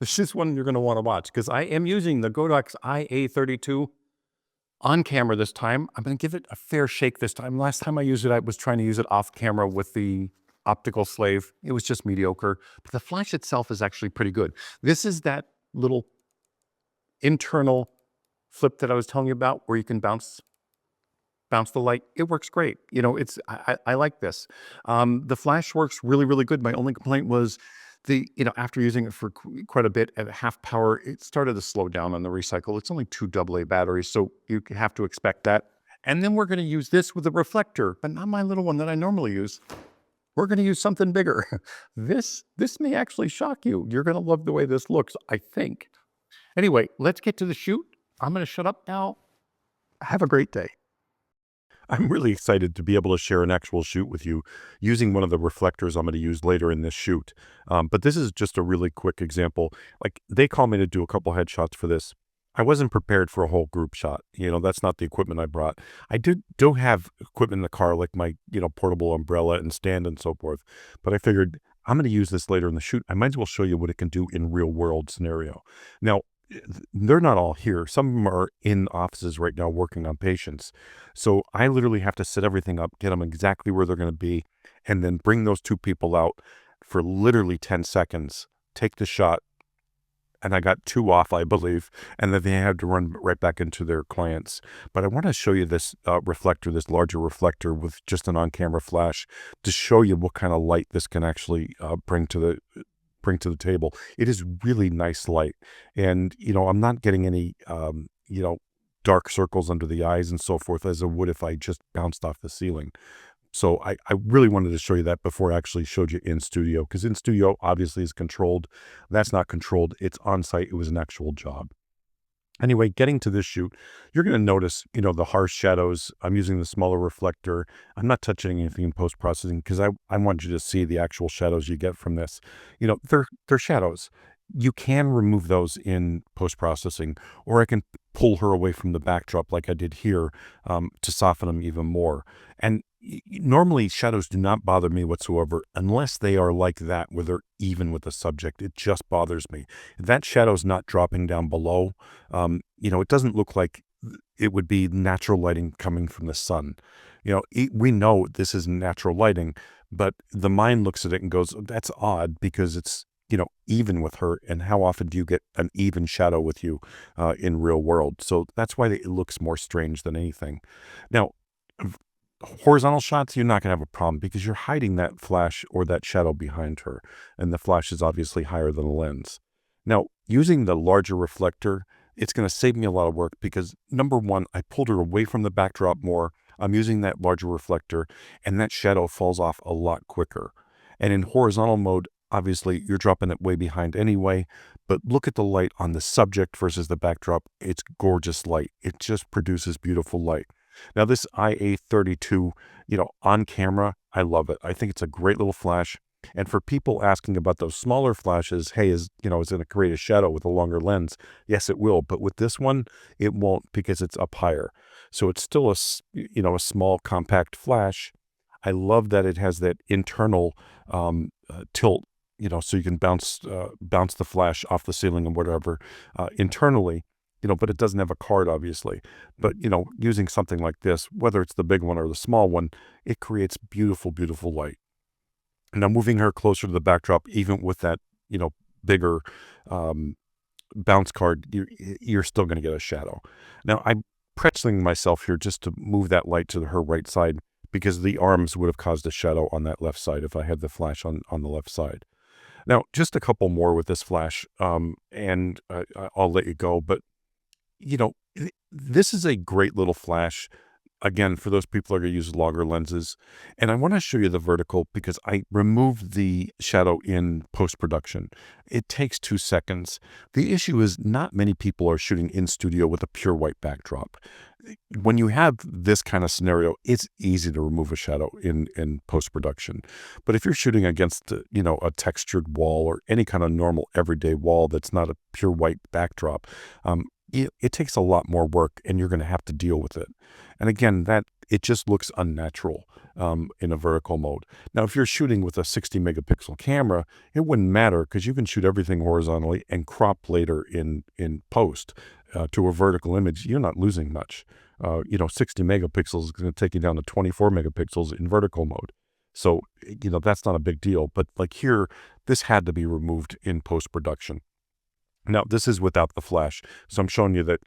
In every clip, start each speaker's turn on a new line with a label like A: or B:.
A: This is one you're going to want to watch because I am using the Godox iA32 on camera this time. I'm going to give it a fair shake this time. Last time I used it, I was trying to use it off camera with the optical slave. It was just mediocre, but the flash itself is actually pretty good. This is that little internal flip that I was telling you about where you can bounce the light. It works great. You know, I like this. The flash works really, really good. My only complaint was after using it for quite a bit at half power, it started to slow down on the recycle. It's only 2 AA batteries, so you have to expect that. And then we're going to use this with a reflector, but not my little one that I normally use. We're going to use something bigger. This may actually shock you. You're going to love the way this looks, I think. Anyway, let's get to the shoot. I'm going to shut up now. Have a great day. I'm really excited to be able to share an actual shoot with you using one of the reflectors I'm going to use later in this shoot. But this is just a really quick example. Like, they call me to do a couple headshots for this. I wasn't prepared for a whole group shot. You know, that's not the equipment I brought. I don't have equipment in the car like my, portable umbrella and stand and so forth. But I figured I'm going to use this later in the shoot. I might as well show you what it can do in real world scenario. Now, they're not all here. Some of them are in offices right now working on patients. So I literally have to set everything up, get them exactly where they're going to be, and then bring those 2 people out for literally 10 seconds, take the shot, and I got 2 off, I believe, and then they had to run right back into their clients. But I want to show you this reflector, this larger reflector with just an on-camera flash to show you what kind of light this can actually bring to the table. It is really nice light. And, I'm not getting any, dark circles under the eyes and so forth as I would if I just bounced off the ceiling. So I really wanted to show you that before I actually showed you in studio, because in studio obviously is controlled. That's not controlled. It's on site. It was an actual job. Anyway, getting to this shoot, you're going to notice, the harsh shadows. I'm using the smaller reflector. I'm not touching anything in post-processing because I want you to see the actual shadows you get from this. They're shadows. You can remove those in post-processing, or I can pull her away from the backdrop like I did here to soften them even more. And normally shadows do not bother me whatsoever unless they are like that where they're even with the subject. It just bothers me. If that shadow's not dropping down below, it doesn't look like it would be natural lighting coming from the sun. We know this is natural lighting, but the mind looks at it and goes, that's odd because it's even with her. And how often do you get an even shadow with you in real world? So that's why it looks more strange than anything. Now, horizontal shots, you're not going to have a problem because you're hiding that flash or that shadow behind her. And the flash is obviously higher than the lens. Now, using the larger reflector, it's going to save me a lot of work because, number one, I pulled her away from the backdrop more. I'm using that larger reflector, and that shadow falls off a lot quicker. And in horizontal mode, obviously, you're dropping it way behind anyway, but look at the light on the subject versus the backdrop. It's gorgeous light. It just produces beautiful light. Now, this iA32, on camera, I love it. I think it's a great little flash. And for people asking about those smaller flashes, hey, is it going to create a shadow with a longer lens? Yes, it will. But with this one, it won't because it's up higher. So it's still a small compact flash. I love that it has that internal tilt, so you can bounce the flash off the ceiling and whatever internally, but it doesn't have a card, obviously. But, using something like this, whether it's the big one or the small one, it creates beautiful, beautiful light. Now, moving her closer to the backdrop, even with that, bigger bounce card, you're still going to get a shadow. Now, I'm pressing myself here just to move that light to her right side because the arms would have caused a shadow on that left side if I had the flash on the left side. Now, just a couple more with this flash, and I'll let you go. But, this is a great little flash. Again, for those people that are going to use longer lenses. And I want to show you the vertical because I removed the shadow in post-production. It takes 2 seconds. The issue is not many people are shooting in studio with a pure white backdrop. When you have this kind of scenario, it's easy to remove a shadow in post-production. But if you're shooting against, a textured wall or any kind of normal everyday wall that's not a pure white backdrop, it takes a lot more work and you're going to have to deal with it. And again, that it just looks unnatural in a vertical mode. Now, if you're shooting with a 60 megapixel camera, it wouldn't matter because you can shoot everything horizontally and crop later in post to a vertical image. You're not losing much. 60 megapixels is going to take you down to 24 megapixels in vertical mode. So, that's not a big deal. But like here, this had to be removed in post-production. Now, this is without the flash. So I'm showing you that,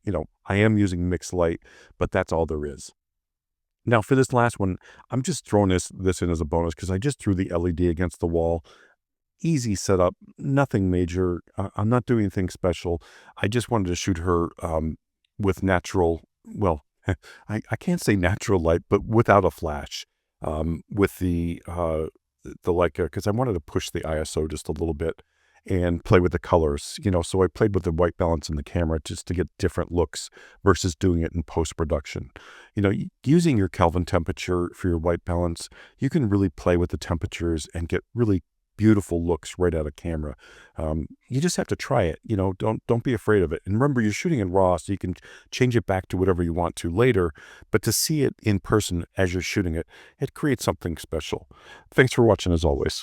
A: I am using mixed light, but that's all there is. Now, for this last one, I'm just throwing this in as a bonus because I just threw the LED against the wall. Easy setup, nothing major. I'm not doing anything special. I just wanted to shoot her with natural, well, I can't say natural light, but without a flash. With the Leica, because I wanted to push the ISO just a little bit and play with the colors, so I played with the white balance in the camera just to get different looks versus doing it in post-production. Using your Kelvin temperature for your white balance, you can really play with the temperatures and get really beautiful looks right out of camera. You just have to try it. Don't be afraid of it. And remember, you're shooting in RAW, so you can change it back to whatever you want to later. But to see it in person as you're shooting it, it creates something special. Thanks for watching as always.